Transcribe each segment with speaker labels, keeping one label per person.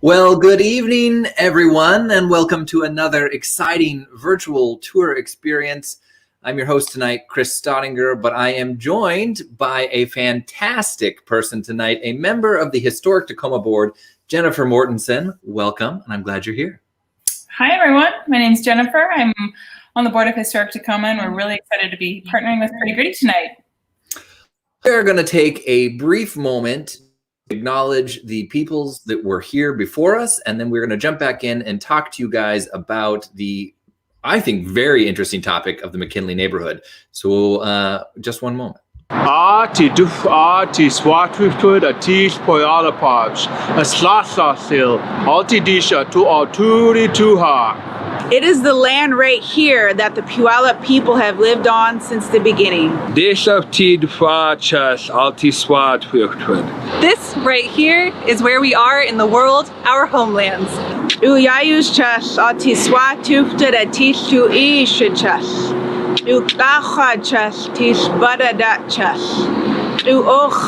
Speaker 1: Well, good evening, everyone, and welcome to another exciting virtual tour experience. I'm your host tonight, Chris Staudinger, but I am joined by a fantastic person tonight, a member of the Historic Tacoma Board, Jennifer Mortensen. Welcome, and I'm glad you're here.
Speaker 2: Hi, everyone. My name's Jennifer. I'm on the board of Historic Tacoma, and we're really excited to be partnering with Pretty Gritty tonight.
Speaker 1: We're going to take a brief moment, acknowledge the peoples that were here before us, and then we're going to jump back in and talk to you guys about the, I think, very interesting topic of the McKinley neighborhood. So just one moment.
Speaker 3: Arti duf arti swatwiftud atis poyalapaj, a slasasil, alti disha tu alturi tuha.
Speaker 4: It is the land right here that the Puyallup people have lived on since the beginning.
Speaker 3: This
Speaker 5: right here is where we are in the world, our homelands.
Speaker 4: Uyayushas atiswatufted atistu ishachas. Ukachachas tisbadadachas. Uoch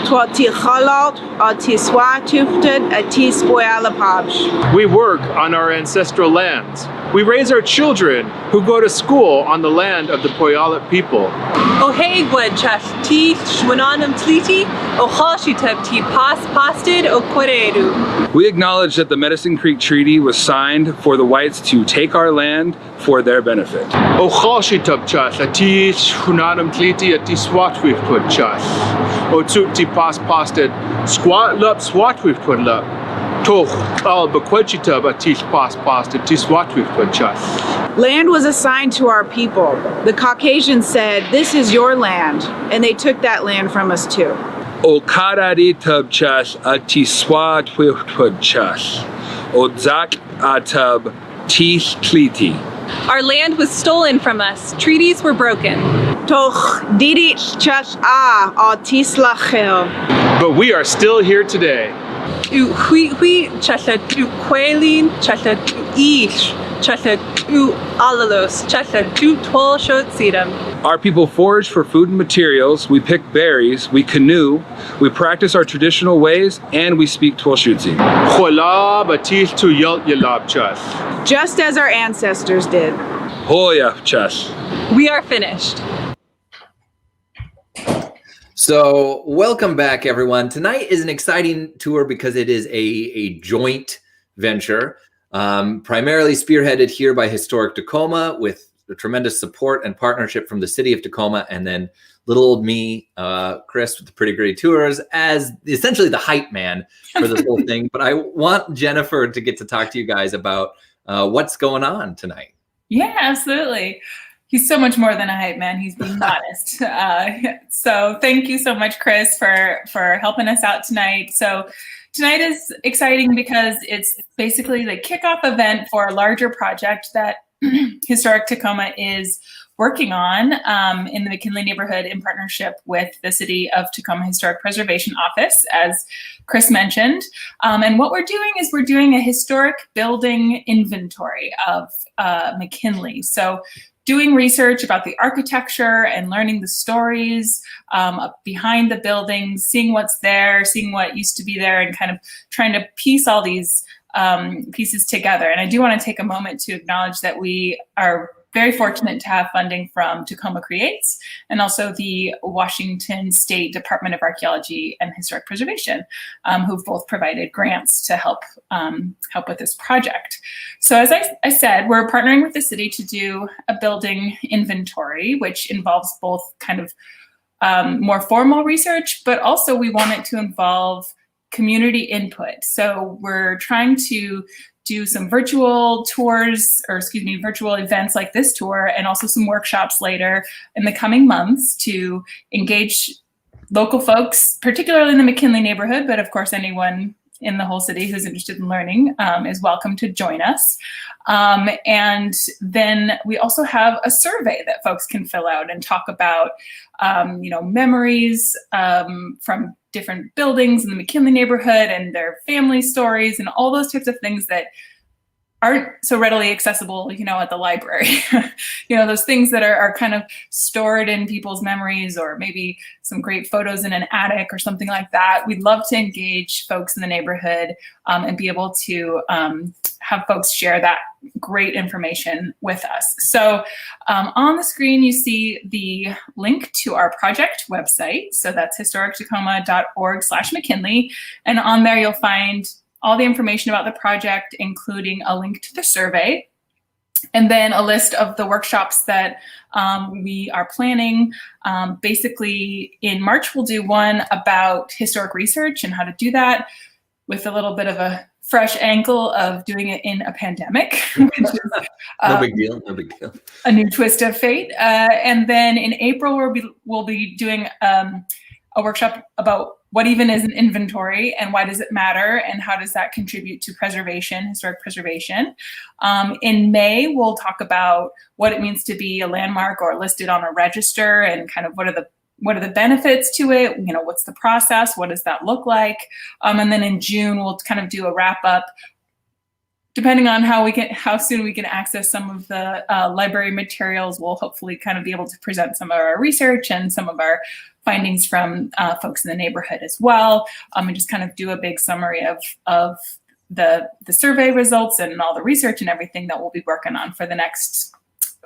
Speaker 4: twatichalalt atiswatufted atispoyalapabs.
Speaker 3: We work on our ancestral lands. We raise our children who go to school on the land of the Puyallup people.
Speaker 5: Ohegwad chas ti shwananam tliti, ohashitab ti pasted okwaredu.
Speaker 6: We acknowledge that the Medicine Creek Treaty was signed for the whites to take our land for their benefit.
Speaker 3: Ohashitab chas ati shwananam tliti ati swatwiftud chas. Otsuti pasted squat lup swatwiftud lup.
Speaker 4: Land was assigned to our people. The Caucasians said, "This is your land," and they took that land from us too.
Speaker 5: Our land was stolen from us. Treaties were broken.
Speaker 3: But we are still here today.
Speaker 6: Our people forage for food and materials, we pick berries, we canoe, we practice our traditional ways, and we speak Twelshutsi.
Speaker 4: Just as our ancestors did.
Speaker 5: We are finished.
Speaker 1: So welcome back, everyone. Tonight is an exciting tour because it is a joint venture, primarily spearheaded here by Historic Tacoma with the tremendous support and partnership from the City of Tacoma, and then little old me, Chris, with the Pretty Gritty Tours as essentially the hype man for this whole thing. But I want Jennifer to get to talk to you guys about what's going on tonight.
Speaker 2: Yeah, absolutely. He's so much more than a hype man. He's being modest. So thank you so much, Chris, for helping us out tonight. So tonight is exciting because it's basically the kickoff event for a larger project that Historic Tacoma is working on in the McKinley neighborhood in partnership with the City of Tacoma Historic Preservation Office, as Chris mentioned. And what we're doing is we're doing a historic building inventory of McKinley. So doing research about the architecture and learning the stories behind the buildings, seeing what's there, seeing what used to be there, and kind of trying to piece all these pieces together. And I do want to take a moment to acknowledge that we are very fortunate to have funding from Tacoma Creates and also the Washington State Department of Archaeology and Historic Preservation, who've both provided grants to help with this project. So as I said, we're partnering with the city to do a building inventory, which involves both kind of more formal research, but also we want it to involve community input. So we're trying to do some virtual tours, or excuse me, virtual events like this tour, and also some workshops later in the coming months to engage local folks, particularly in the McKinley neighborhood, but of course anyone in the whole city who's interested in learning is welcome to join us. And then we also have a survey that folks can fill out and talk about, memories from different buildings in the McKinley neighborhood and their family stories and all those types of things that aren't so readily accessible, at the library. Those things that are kind of stored in people's memories, or maybe some great photos in an attic or something like that. We'd love to engage folks in the neighborhood and be able to have folks share that great information with us. So on the screen, you see the link to our project website. So that's historictacoma.org/McKinley. And on there, you'll find all the information about the project, including a link to the survey, and then a list of the workshops that we are planning. Basically, in March, we'll do one about historic research and how to do that, with a little bit of a fresh angle of doing it in a pandemic, which is
Speaker 1: no big deal.
Speaker 2: A new twist of fate. And then in April, we'll be doing a workshop about what even is an inventory and why does it matter and how does that contribute to preservation, historic preservation. In May, we'll talk about what it means to be a landmark or listed on a register, and kind of what are the benefits to it, what's the process, what does that look like. And then in June, we'll kind of do a wrap up, depending on how soon we can access some of the library materials. We'll hopefully kind of be able to present some of our research and some of our findings from folks in the neighborhood as well, and just kind of do a big summary of the survey results and all the research and everything that we'll be working on for the next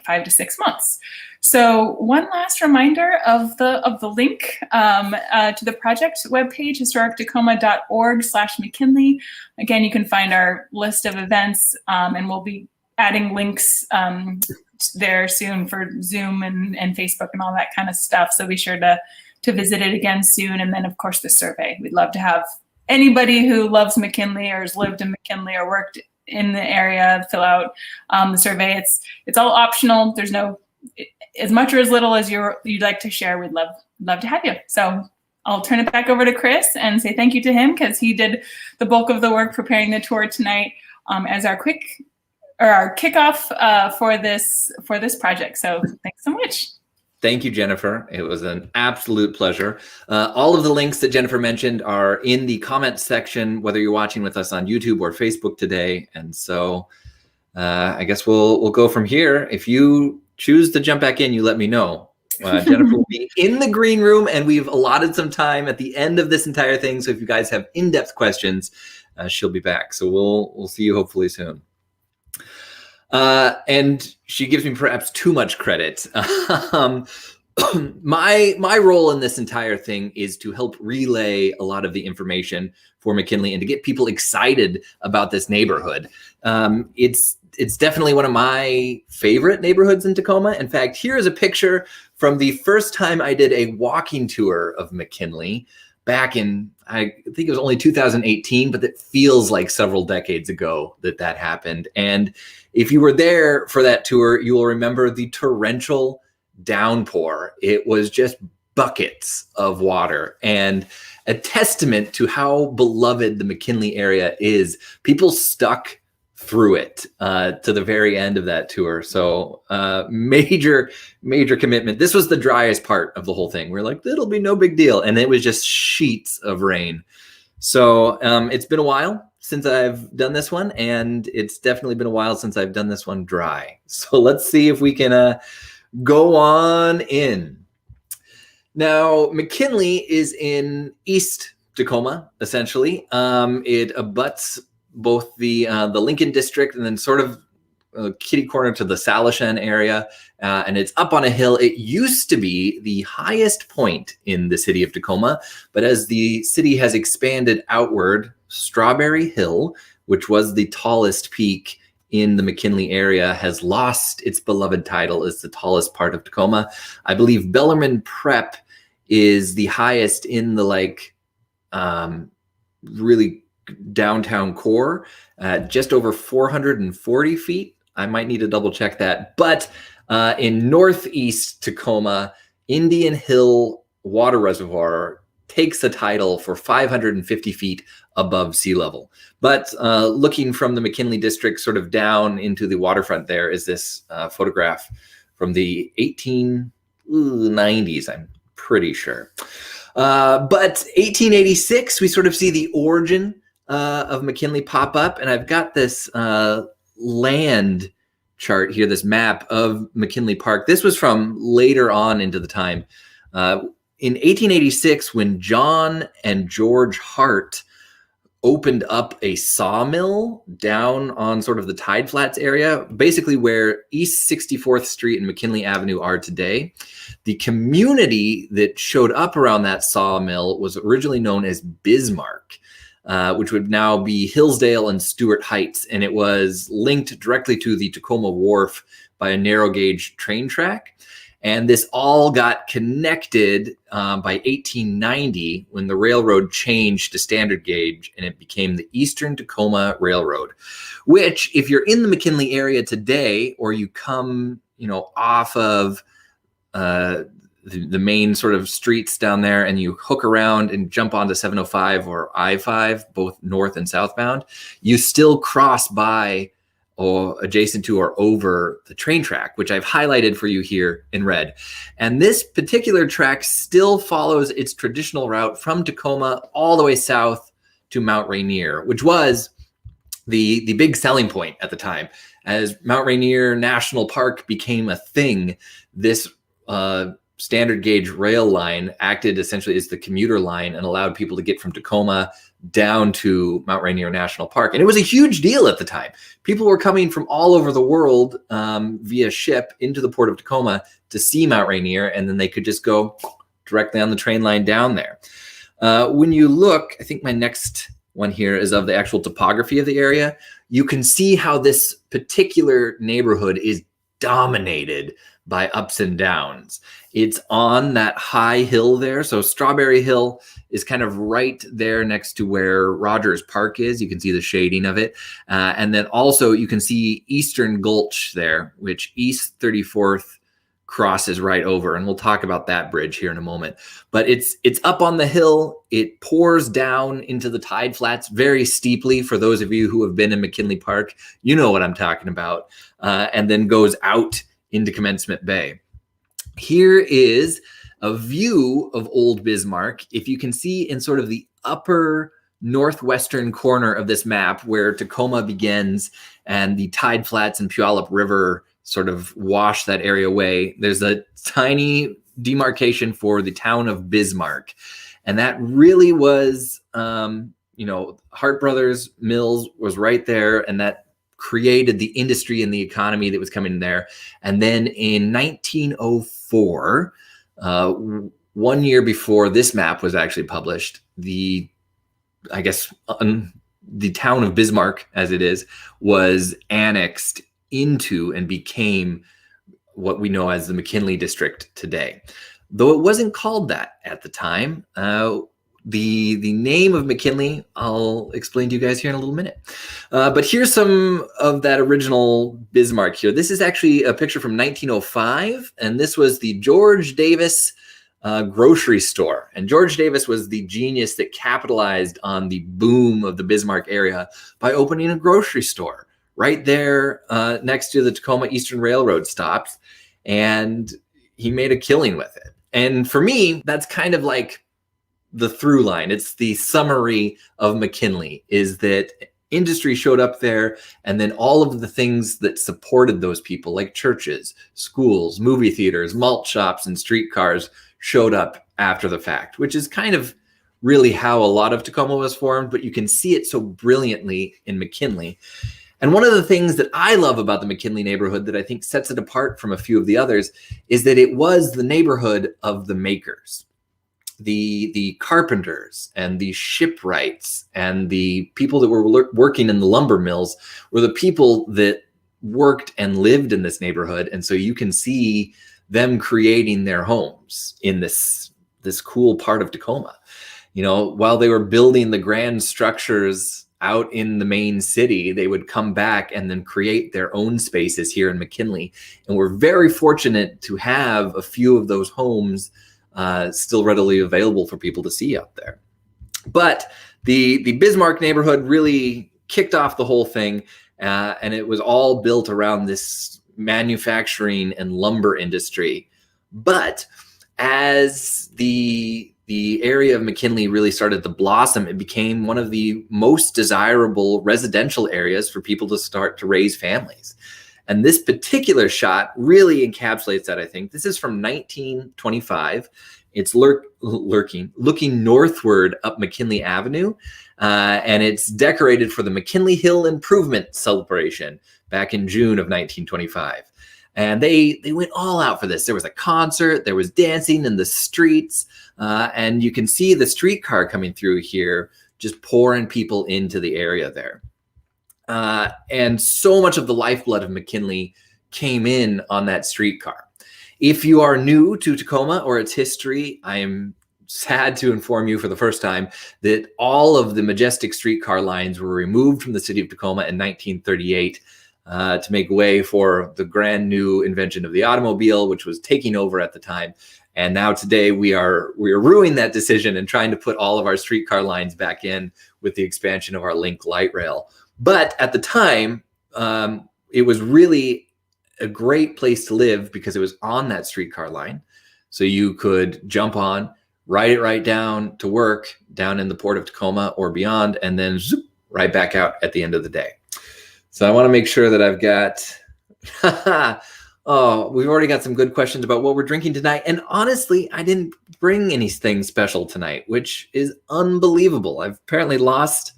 Speaker 2: 5 to 6 months. So one last reminder of the link to the project webpage, historictacoma.org/McKinley. Again, you can find our list of events, and we'll be adding links there soon for Zoom and Facebook and all that kind of stuff. So be sure to visit it again soon. And then, of course, the survey. We'd love to have anybody who loves McKinley or has lived in McKinley or worked in the area fill out the survey. It's all optional. There's no, as much or as little as you'd like to share. We'd love to have you. So I'll turn it back over to Chris and say thank you to him, because he did the bulk of the work preparing the tour tonight as our kickoff for this project. So thanks so much.
Speaker 1: Thank you, Jennifer. It was an absolute pleasure. All of the links that Jennifer mentioned are in the comments section, whether you're watching with us on YouTube or Facebook today. And so I guess we'll go from here. If you choose to jump back in, you let me know. Jennifer will be in the green room, and we've allotted some time at the end of this entire thing. So if you guys have in-depth questions, she'll be back. So we'll see you hopefully soon. And she gives me perhaps too much credit. My role in this entire thing is to help relay a lot of the information for McKinley and to get people excited about this neighborhood. It's definitely one of my favorite neighborhoods in Tacoma. In fact, here is a picture from the first time I did a walking tour of McKinley back in, I think it was only 2018, but it feels like several decades ago that happened. And if you were there for that tour, you will remember the torrential downpour. It was just buckets of water, and a testament to how beloved the McKinley area is. People stuck through it to the very end of that tour. So major commitment. This was the driest part of the whole thing. We're like, it'll be no big deal. And it was just sheets of rain. So it's been a while since I've done this one, and it's definitely been a while since I've done this one dry. So let's see if we can go on in. Now, McKinley is in East Tacoma, essentially. It abuts both the Lincoln district and then sort of kitty corner to the Salishan area, and it's up on a hill. It used to be the highest point in the city of Tacoma, but as the city has expanded outward, Strawberry Hill, which was the tallest peak in the McKinley area, has lost its beloved title as the tallest part of Tacoma. I believe Bellarmine Prep is the highest in the really downtown core, just over 440 feet. I might need to double check that. But in northeast Tacoma, Indian Hill Water Reservoir takes the title for 550 feet above sea level. But looking from the McKinley district sort of down into the waterfront, there is this photograph from the 1890s, I'm pretty sure. But 1886, we sort of see the origin of McKinley pop up. And I've got this land chart here, this map of McKinley Park. This was from later on into the time. In 1886, when John and George Hart opened up a sawmill down on sort of the Tide Flats area, basically where East 64th Street and McKinley Avenue are today. The community that showed up around that sawmill was originally known as Bismarck, which would now be Hillsdale and Stewart Heights. And it was linked directly to the Tacoma Wharf by a narrow gauge train track. And this all got connected by 1890 when the railroad changed to standard gauge and it became the Eastern Tacoma Railroad, which if you're in the McKinley area today, or you come, off of the main sort of streets down there and you hook around and jump onto 705 or I-5, both north and southbound, you still cross by or adjacent to or over the train track, which I've highlighted for you here in red. And this particular track still follows its traditional route from Tacoma all the way south to Mount Rainier, which was the big selling point at the time. As Mount Rainier National Park became a thing, this standard gauge rail line acted essentially as the commuter line and allowed people to get from Tacoma down to Mount Rainier National Park. And it was a huge deal at the time. People were coming from all over the world via ship into the port of Tacoma to see Mount Rainier, and then they could just go directly on the train line down there. When you look, I think my next one here is of the actual topography of the area. You can see how this particular neighborhood is dominated by ups and downs. It's on that high hill there. So Strawberry Hill is kind of right there next to where Rogers Park is. You can see the shading of it. And then also you can see Eastern Gulch there, which East 34th crosses right over. And we'll talk about that bridge here in a moment. But it's up on the hill. It pours down into the Tide Flats very steeply. For those of you who have been in McKinley Park, you know what I'm talking about. And then goes out into Commencement Bay. Here is a view of Old Bismarck. If you can see in sort of the upper northwestern corner of this map where Tacoma begins and the Tide Flats and Puyallup River sort of wash that area away, there's a tiny demarcation for the town of Bismarck. And that really was, Hart Brothers Mills was right there, and that created the industry and the economy that was coming there. And then in 1904, 1 year before this map was actually published, the town of Bismarck, as it is, was annexed into and became what we know as the McKinley district today. Though it wasn't called that at the time. The name of McKinley, I'll explain to you guys here in a little minute. But here's some of that original Bismarck here. This is actually a picture from 1905, and this was the George Davis grocery store. And George Davis was the genius that capitalized on the boom of the Bismarck area by opening a grocery store right there next to the Tacoma Eastern Railroad stops. And he made a killing with it. And for me, that's kind of like the through line. It's the summary of McKinley, is that industry showed up there, and then all of the things that supported those people, like churches, schools, movie theaters, malt shops, and streetcars, showed up after the fact, which is kind of really how a lot of Tacoma was formed, but you can see it so brilliantly in McKinley. And one of the things that I love about the McKinley neighborhood that I think sets it apart from a few of the others is that it was the neighborhood of the makers. The carpenters and the shipwrights and the people that were working in the lumber mills were the people that worked and lived in this neighborhood. And so you can see them creating their homes in this this cool part of Tacoma. You know, while they were building the grand structures out in the main city, they would come back and then create their own spaces here in McKinley. And we're very fortunate to have a few of those homes still readily available for people to see out there. But the Bismarck neighborhood really kicked off the whole thing, and it was all built around this manufacturing and lumber industry. But as the area of McKinley really started to blossom, it became one of the most desirable residential areas for people to start to raise families. And this particular shot really encapsulates that, I think. This is from 1925. It's looking northward up McKinley Avenue, and it's decorated for the McKinley Hill Improvement Celebration back in June of 1925. And they went all out for this. There was a concert, there was dancing in the streets, and you can see the streetcar coming through here, just pouring people into the area there. And so much of the lifeblood of McKinley came in on that streetcar. If you are new to Tacoma or its history, I am sad to inform you for the first time that all of the majestic streetcar lines were removed from the city of Tacoma in 1938 to make way for the brand new invention of the automobile, which was taking over at the time. And now today we are ruining that decision and trying to put all of our streetcar lines back in with the expansion of our Link light rail. But at the time, it was really a great place to live because it was on that streetcar line. So you could jump on, ride it right down to work down in the Port of Tacoma or beyond, and then zoop, right back out at the end of the day. So I want to make sure that I've got, oh, we've already got some good questions about what we're drinking tonight. And honestly, I didn't bring anything special tonight, which is unbelievable. I've apparently lost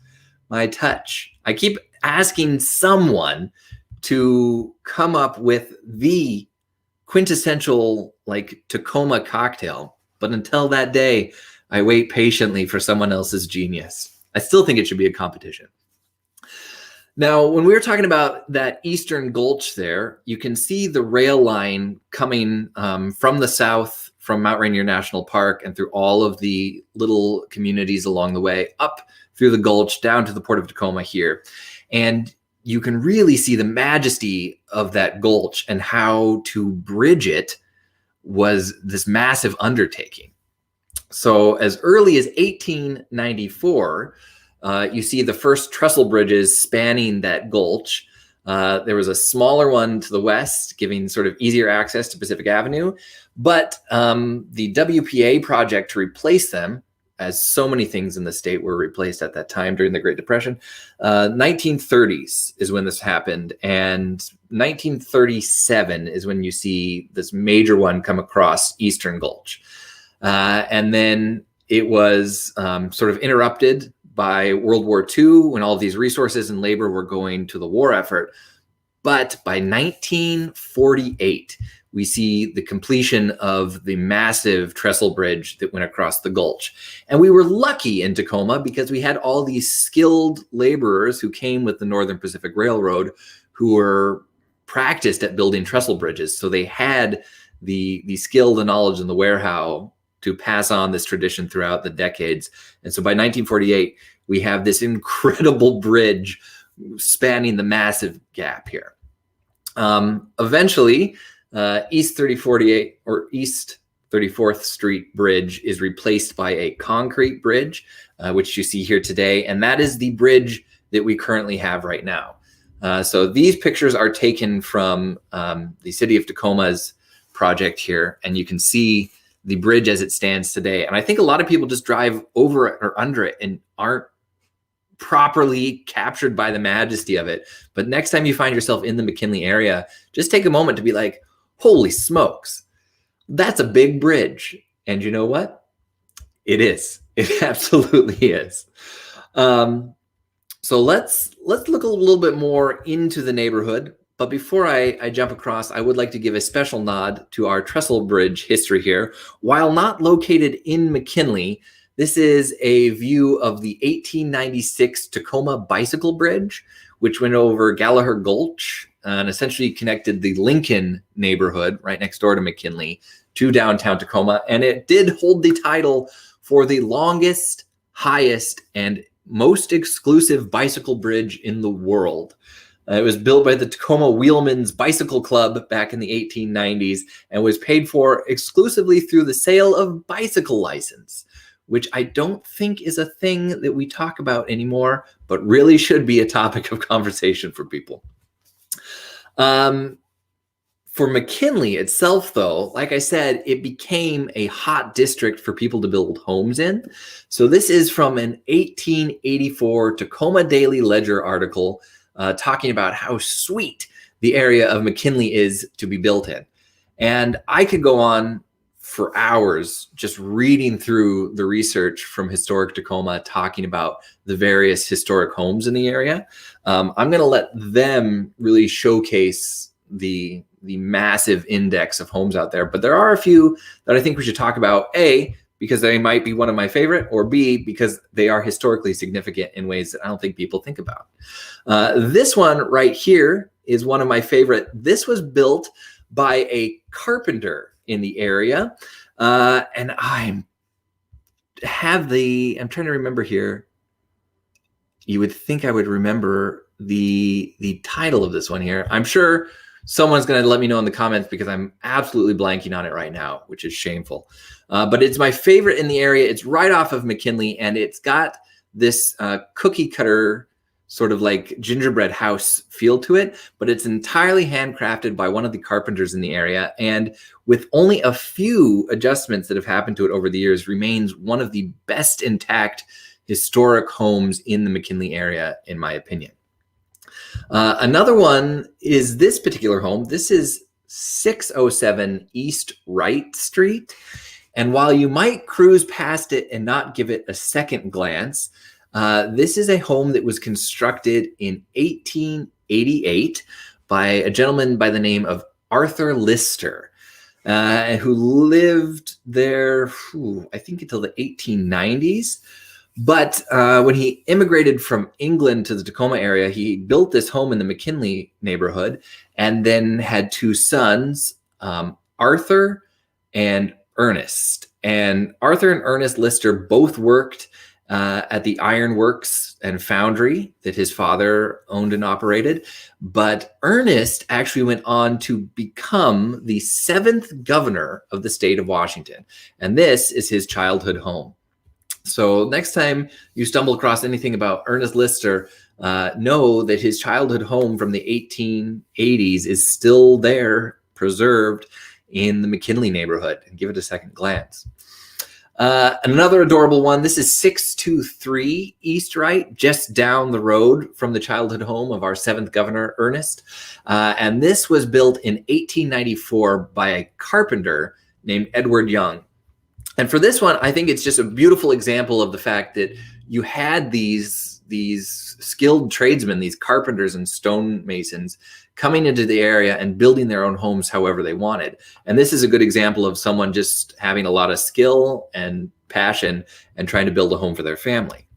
Speaker 1: my touch. I keep asking someone to come up with the quintessential like Tacoma cocktail. But until that day, I wait patiently for someone else's genius. I still think it should be a competition. Now, when we were talking about that Eastern Gulch there, you can see the rail line coming from the south, from Mount Rainier National Park and through all of the little communities along the way, up through the Gulch, down to the Port of Tacoma here. And you can really see the majesty of that gulch, and how to bridge it was this massive undertaking. So as early as 1894, you see the first trestle bridges spanning that gulch. There was a smaller one to the west, giving sort of easier access to Pacific Avenue. But the WPA project to replace them, as so many things in the state were replaced at that time during the Great Depression, 1930s is when this happened. And 1937 is when you see this major one come across Eastern Gulch. And then it was sort of interrupted by World War II, when all of these resources and labor were going to the war effort. But by 1948, we see the completion of the massive trestle bridge that went across the gulch. And we were lucky in Tacoma because we had all these skilled laborers who came with the Northern Pacific Railroad, who were practiced at building trestle bridges. So they had the skill, the knowledge, and the warehouse to pass on this tradition throughout the decades. And so by 1948, we have this incredible bridge spanning the massive gap here. Eventually, East 3048 or East 34th Street Bridge is replaced by a concrete bridge, which you see here today. And that is the bridge that we currently have right now. So these pictures are taken from the City of Tacoma's project here, and you can see the bridge as it stands today. And I think a lot of people just drive over it or under it and aren't properly captured by the majesty of it. But next time you find yourself in the McKinley area, just take a moment to be like, holy smokes, that's a big bridge. And you know what? It is. It absolutely is. So let's look a little bit more into the neighborhood. But before I jump across, I would like to give a special nod to our trestle bridge history here. While not located in McKinley, this is a view of the 1896 Tacoma Bicycle Bridge, which went over Gallagher Gulch and essentially connected the Lincoln neighborhood right next door to McKinley to downtown Tacoma. And it did hold the title for the longest, highest, and most exclusive bicycle bridge in the world. It was built by the Tacoma Wheelmen's Bicycle Club back in the 1890s and was paid for exclusively through the sale of bicycle license, which I don't think is a thing that we talk about anymore, but really should be a topic of conversation for people. For McKinley itself, though, like I said, it became a hot district for people to build homes in. So this is from an 1884 Tacoma Daily Ledger article talking about how sweet the area of McKinley is to be built in. And I could go on for hours just reading through the research from Historic Tacoma talking about the various historic homes in the area. I'm going to let them really showcase the massive index of homes out there. But there are a few that I think we should talk about, A, because they might be one of my favorite, or B, because they are historically significant in ways that I don't think people think about. This one right here is one of my favorite. This was built by a carpenter in the area. And I'm trying to remember here. You would think I would remember the title of this one here. I'm sure someone's going to let me know in the comments because I'm absolutely blanking on it right now, which is shameful. But it's my favorite in the area. It's right off of McKinley, and it's got this cookie cutter sort of like gingerbread house feel to it, but it's entirely handcrafted by one of the carpenters in the area. And with only a few adjustments that have happened to it over the years, remains one of the best intact historic homes in the McKinley area, in my opinion. Another one is this particular home. This is 607 East Wright Street. And while you might cruise past it and not give it a second glance, this is a home that was constructed in 1888 by a gentleman by the name of Arthur Lister, who lived there, I think, until the 1890s. But when he immigrated from England to the Tacoma area, he built this home in the McKinley neighborhood and then had two sons, Arthur and Ernest. And Arthur and Ernest Lister both worked at the iron works and foundry that his father owned and operated. But Ernest actually went on to become the 7th governor of the state of Washington. And this is his childhood home. So next time you stumble across anything about Ernest Lister, know that his childhood home from the 1880s is still there, preserved in the McKinley neighborhood, and give it a second glance. Another adorable one, this is 623 East Wright, just down the road from the childhood home of our 7th governor, Ernest. And this was built in 1894 by a carpenter named Edward Young. And for this one, I think it's just a beautiful example of the fact that you had these skilled tradesmen, these carpenters and stonemasons, coming into the area and building their own homes however they wanted. And this is a good example of someone just having a lot of skill and passion and trying to build a home for their family.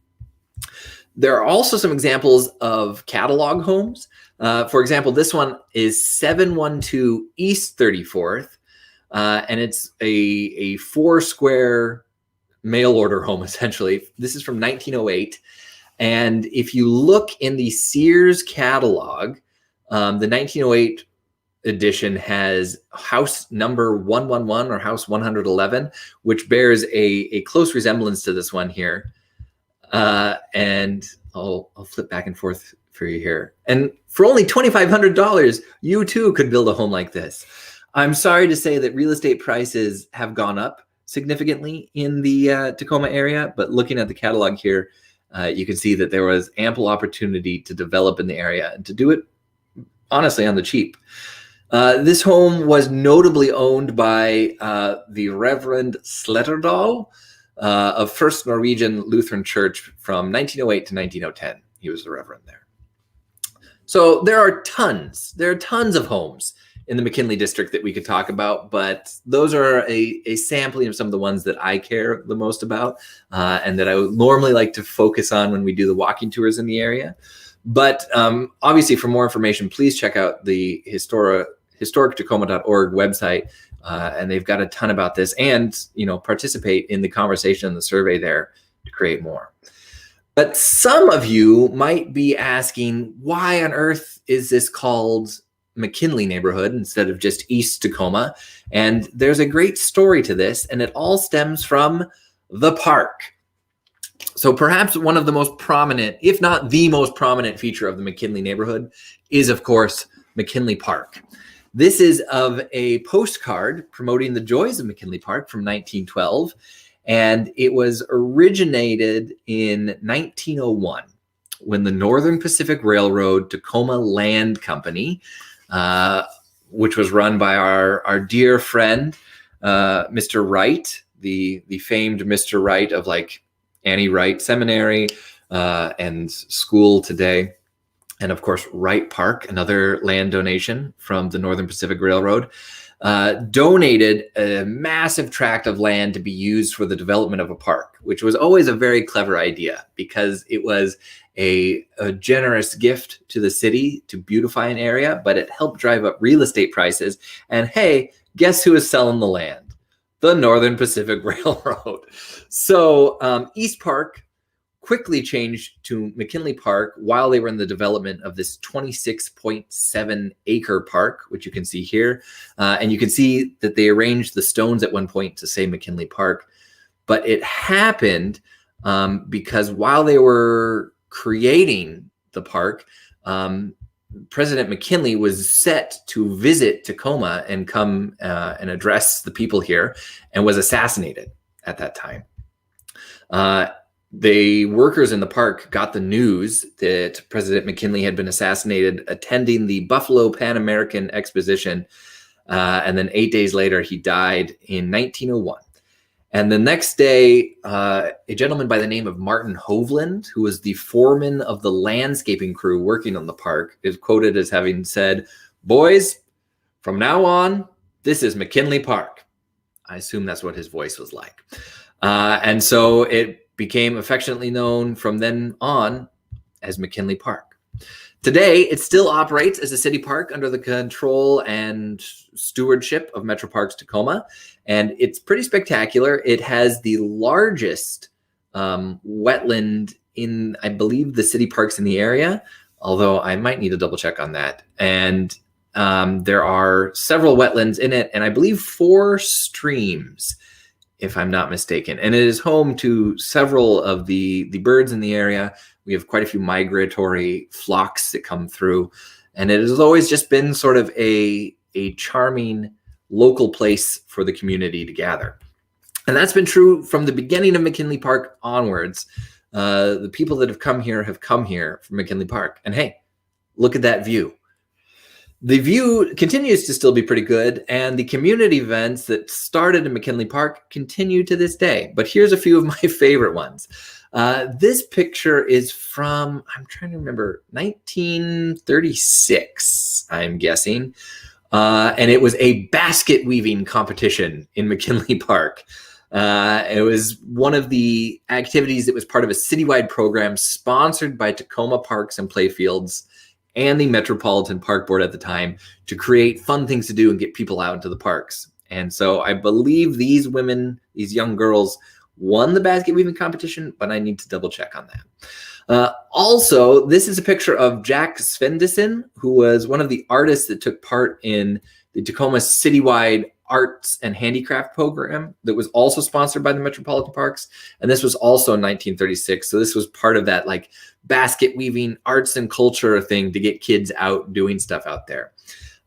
Speaker 1: There are also some examples of catalog homes. For example, this one is 712 East 34th. And it's a 4-square mail order home, essentially. This is from 1908. And if you look in the Sears catalog, the 1908 edition has house number 111 or house 111, which bears a close resemblance to this one here. And I'll flip back and forth for you here. And for only $2,500, you too could build a home like this. I'm sorry to say that real estate prices have gone up significantly in the Tacoma area, but looking at the catalog here, you can see that there was ample opportunity to develop in the area and to do it, honestly, on the cheap. This home was notably owned by the Reverend Sletterdal of First Norwegian Lutheran Church from 1908 to 1910. He was the Reverend there. So there are tons of homes in the McKinley district that we could talk about, but those are a sampling of some of the ones that I care the most about and that I would normally like to focus on when we do the walking tours in the area. But obviously, for more information, please check out the historictacoma.org website. And they've got a ton about this, and participate in the conversation and the survey there to create more. But some of you might be asking, why on earth is this called McKinley neighborhood instead of just East Tacoma? And there's a great story to this, and it all stems from the park. So perhaps one of the most prominent, if not the most prominent feature of the McKinley neighborhood is, of course, McKinley Park. This is of a postcard promoting the joys of McKinley Park from 1912. And it was originated in 1901 when the Northern Pacific Railroad Tacoma Land Company, which was run by our dear friend, Mr. Wright, the famed Mr. Wright of like Annie Wright Seminary and school today. And of course, Wright Park, another land donation from the Northern Pacific Railroad, donated a massive tract of land to be used for the development of a park, which was always a very clever idea because it was a generous gift to the city to beautify an area, but it helped drive up real estate prices. And hey, guess who is selling the land? The Northern Pacific Railroad. So East Park quickly changed to McKinley Park while they were in the development of this 26.7 acre park, which you can see here. And you can see that they arranged the stones at one point to say McKinley Park. But it happened because while they were creating the park, President McKinley was set to visit Tacoma and come and address the people here, and was assassinated at that time. The workers in the park got the news that President McKinley had been assassinated attending the Buffalo Pan American Exposition. And then 8 days later, he died in 1901. And the next day, a gentleman by the name of Martin Hovland, who was the foreman of the landscaping crew working on the park, is quoted as having said, "Boys, from now on, this is McKinley Park." I assume that's what his voice was like. And so it became affectionately known from then on as McKinley Park. Today, it still operates as a city park under the control and stewardship of Metro Parks Tacoma, and it's pretty spectacular. It has the largest wetland in, I believe, the city parks in the area, although I might need to double check on that. And there are several wetlands in it, and I believe 4 streams, if I'm not mistaken. And it is home to several of the birds in the area. We have quite a few migratory flocks that come through. And it has always just been sort of a charming local place for the community to gather. And that's been true from the beginning of McKinley Park onwards. The people that have come here from McKinley Park. And hey, look at that view. The view continues to still be pretty good, and the community events that started in McKinley Park continue to this day. But here's a few of my favorite ones. This picture is from, I'm trying to remember, 1936, I'm guessing. And it was a basket weaving competition in McKinley Park. It was one of the activities that was part of a citywide program sponsored by Tacoma Parks and Playfields and the Metropolitan Park Board at the time to create fun things to do and get people out into the parks. And so I believe these women, these young girls, won the basket weaving competition, but I need to double check on that. Also, this is a picture of Jack Svendsen, who was one of the artists that took part in the Tacoma citywide arts and handicraft program that was also sponsored by the Metropolitan Parks. And this was also in 1936. So this was part of that like basket weaving arts and culture thing to get kids out doing stuff out there.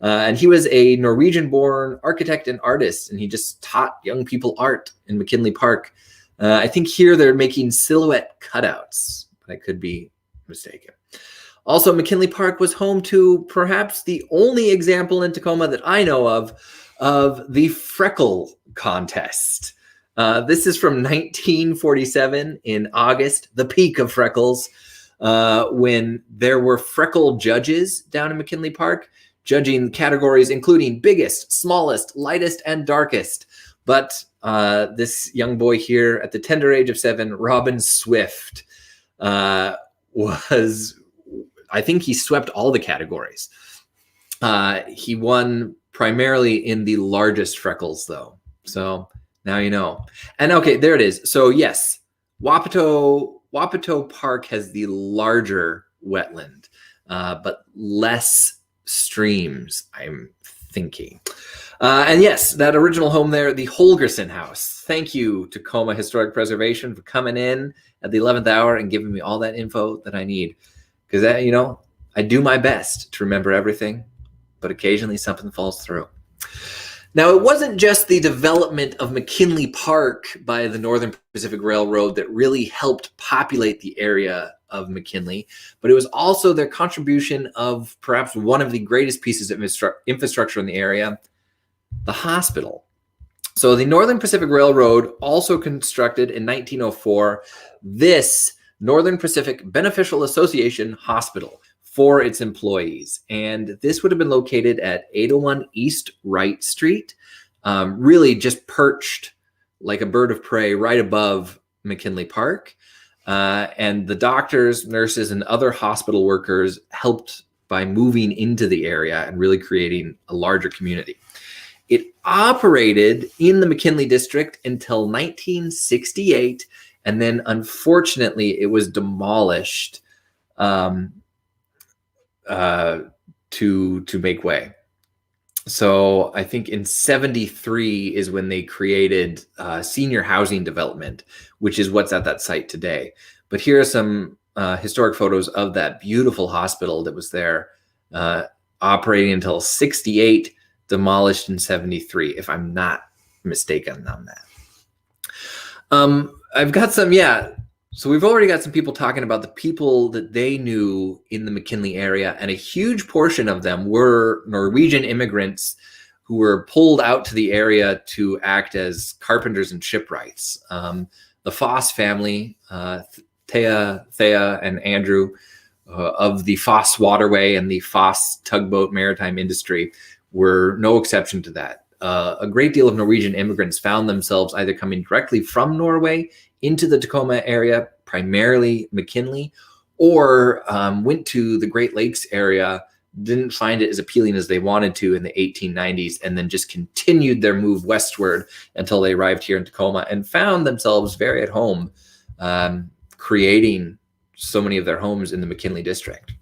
Speaker 1: And he was a Norwegian-born architect and artist, and he just taught young people art in McKinley Park. I think here they're making silhouette cutouts, but I could be mistaken. Also, McKinley Park was home to perhaps the only example in Tacoma that I know of the freckle contest. This is from 1947 in August, the peak of freckles, when there were freckle judges down in McKinley Park, judging categories including biggest, smallest, lightest, and darkest. But this young boy here at the tender age of 7, Robin Swift, was, I think he swept all the categories. He won primarily in the largest freckles, though. So now you know. And okay, there it is. So yes, Wapato Park has the larger wetland, but less streams, I'm thinking. And yes, that original home there, the Holgerson House. Thank you, Tacoma Historic Preservation, for coming in at the 11th hour and giving me all that info that I need. Because that, I do my best to remember everything, but occasionally something falls through. Now, it wasn't just the development of McKinley Park by the Northern Pacific Railroad that really helped populate the area of McKinley, but it was also their contribution of perhaps one of the greatest pieces of infrastructure in the area, the hospital. So the Northern Pacific Railroad also constructed in 1904 this Northern Pacific Beneficial Association Hospital for its employees. And this would have been located at 801 East Wright Street, really just perched like a bird of prey right above McKinley Park. And the doctors, nurses, and other hospital workers helped by moving into the area and really creating a larger community. It operated in the McKinley district until 1968, and then unfortunately it was demolished to make way. So I think in 73 is when they created senior housing development, which is what's at that site today. But here are some historic photos of that beautiful hospital that was there, operating until 68, demolished in 73, if I'm not mistaken on that. I've got some, so we've already got some people talking about the people that they knew in the McKinley area, and a huge portion of them were Norwegian immigrants who were pulled out to the area to act as carpenters and shipwrights. The Foss family, Thea and Andrew, of the Foss Waterway and the Foss tugboat maritime industry were no exception to that. A great deal of Norwegian immigrants found themselves either coming directly from Norway into the Tacoma area, primarily McKinley, or went to the Great Lakes area, didn't find it as appealing as they wanted to in the 1890s, and then just continued their move westward until they arrived here in Tacoma and found themselves very at home, creating so many of their homes in the McKinley district.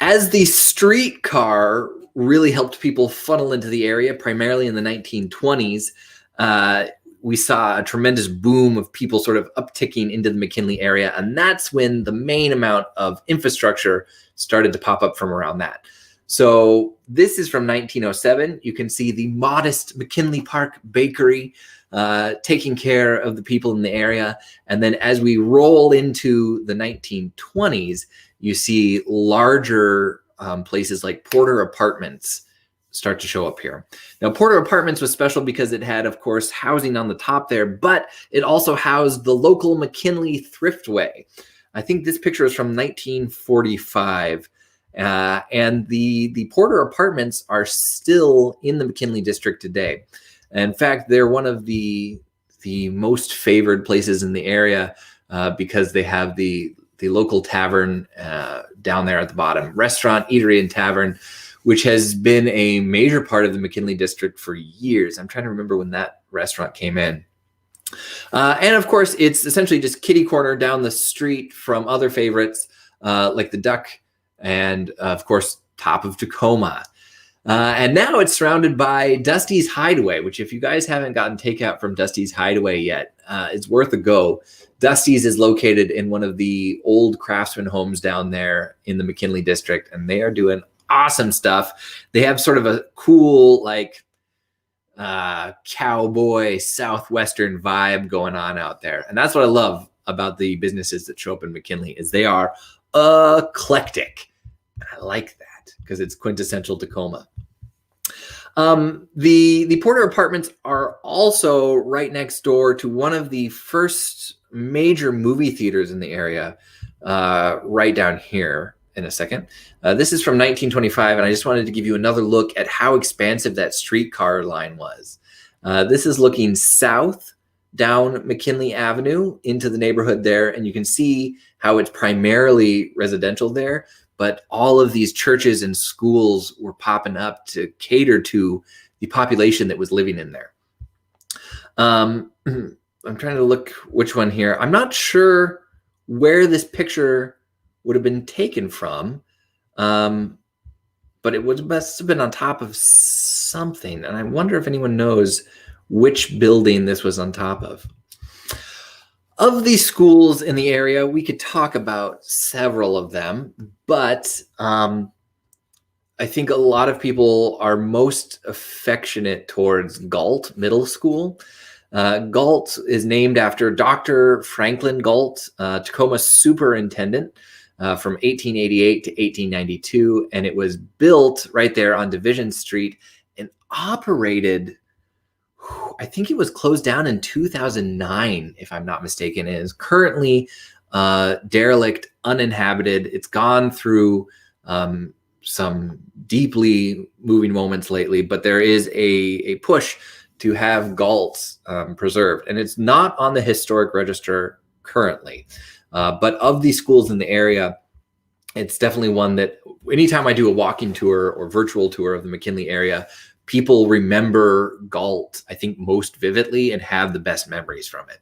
Speaker 1: As the streetcar really helped people funnel into the area, primarily in the 1920s, we saw a tremendous boom of people sort of upticking into the McKinley area. And that's when the main amount of infrastructure started to pop up from around that. So this is from 1907. You can see the modest McKinley Park Bakery taking care of the people in the area. And then as we roll into the 1920s, you see larger places like Porter Apartments start to show up here. Now, Porter Apartments was special because it had, of course, housing on the top there, but it also housed the local McKinley Thriftway. I think this picture is from 1945. And the Porter Apartments are still in the McKinley district today. In fact, they're one of the most favored places in the area because they have the local tavern down there at the bottom, restaurant, eatery, and tavern, which has been a major part of the McKinley district for years. I'm trying to remember when that restaurant came in. And of course, it's essentially just kitty corner down the street from other favorites like the Duck and, of course, top of Tacoma. And now it's surrounded by Dusty's Hideaway, which if you guys haven't gotten takeout from Dusty's Hideaway yet, it's worth a go. Dusty's is located in one of the old craftsman homes down there in the McKinley district, and they are doing awesome stuff. They have sort of a cool, like, cowboy southwestern vibe going on out there. And that's what I love about the businesses that show up in McKinley is they are eclectic. I like that because it's quintessential Tacoma. The Porter Apartments are also right next door to one of the first major movie theaters in the area, right down here in a second. This is from 1925, and I just wanted to give you another look at how expansive that streetcar line was. This is looking south down McKinley Avenue into the neighborhood there, and you can see how it's primarily residential there, but all of these churches and schools were popping up to cater to the population that was living in there. I'm trying to look which one here. I'm not sure where this picture would have been taken from, but it must have been on top of something. And I wonder if anyone knows which building this was on top of. Of these schools in the area, we could talk about several of them, but I think a lot of people are most affectionate towards Galt Middle School. Galt is named after Dr. Franklin Galt, Tacoma superintendent from 1888 to 1892, and it was built right there on Division Street and operated, I think it was closed down in 2009, if I'm not mistaken. It is currently derelict, uninhabited. It's gone through some deeply moving moments lately, but there is a push to have Galt preserved. And it's not on the historic register currently. But of these schools in the area, it's definitely one that anytime I do a walking tour or virtual tour of the McKinley area, people remember Galt, I think, most vividly and have the best memories from it.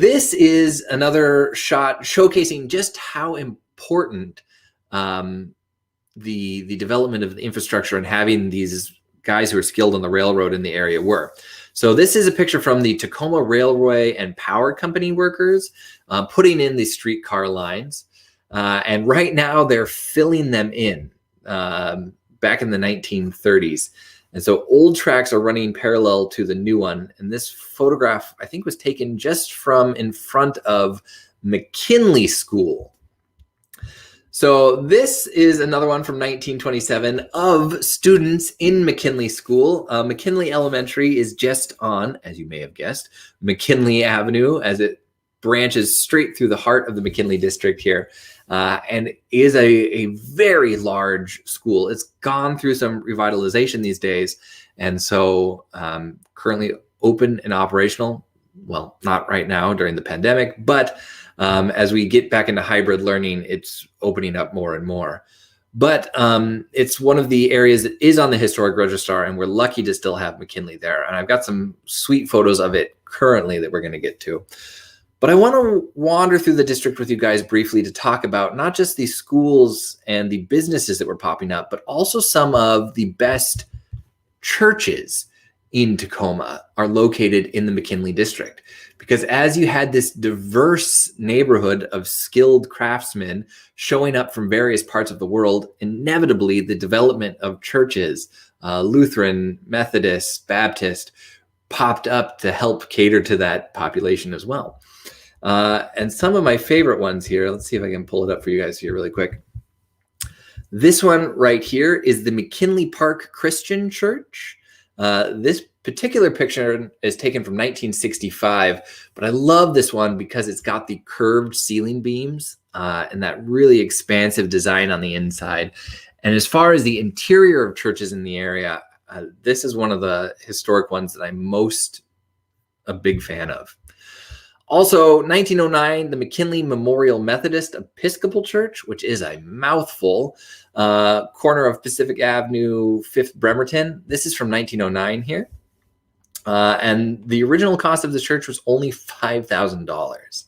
Speaker 1: This is another shot showcasing just how important the development of the infrastructure and having these guys who are skilled on the railroad in the area were. So this is a picture from the Tacoma Railway and Power Company workers putting in the streetcar lines. And right now they're filling them in back in the 1930s. And so old tracks are running parallel to the new one. And this photograph, I think, was taken just from in front of McKinley School. So this is another one from 1927 of students in McKinley School. McKinley Elementary is just on, as you may have guessed, McKinley Avenue, as it branches straight through the heart of the McKinley district here, and is a very large school. It's gone through some revitalization these days, and so currently open and operational. Well, not right now during the pandemic, but as we get back into hybrid learning, it's opening up more and more. But it's one of the areas that is on the historic register, and we're lucky to still have McKinley there. And I've got some sweet photos of it currently that we're going to get to. But I want to wander through the district with you guys briefly to talk about not just the schools and the businesses that were popping up, but also some of the best churches in Tacoma are located in the McKinley district. Because as you had this diverse neighborhood of skilled craftsmen showing up from various parts of the world, inevitably the development of churches, Lutheran, Methodist, Baptist, popped up to help cater to that population as well. And some of my favorite ones here, let's see if I can pull it up for you guys here really quick. This one right here is the McKinley Park Christian Church. This particular picture is taken from 1965, but I love this one because it's got the curved ceiling beams and that really expansive design on the inside. And as far as the interior of churches in the area, this is one of the historic ones that I'm most a big fan of. Also, 1909, the McKinley Memorial Methodist Episcopal Church, which is a mouthful, corner of Pacific Avenue, 5th Bremerton. This is from 1909 here. And the original cost of the church was only $5,000.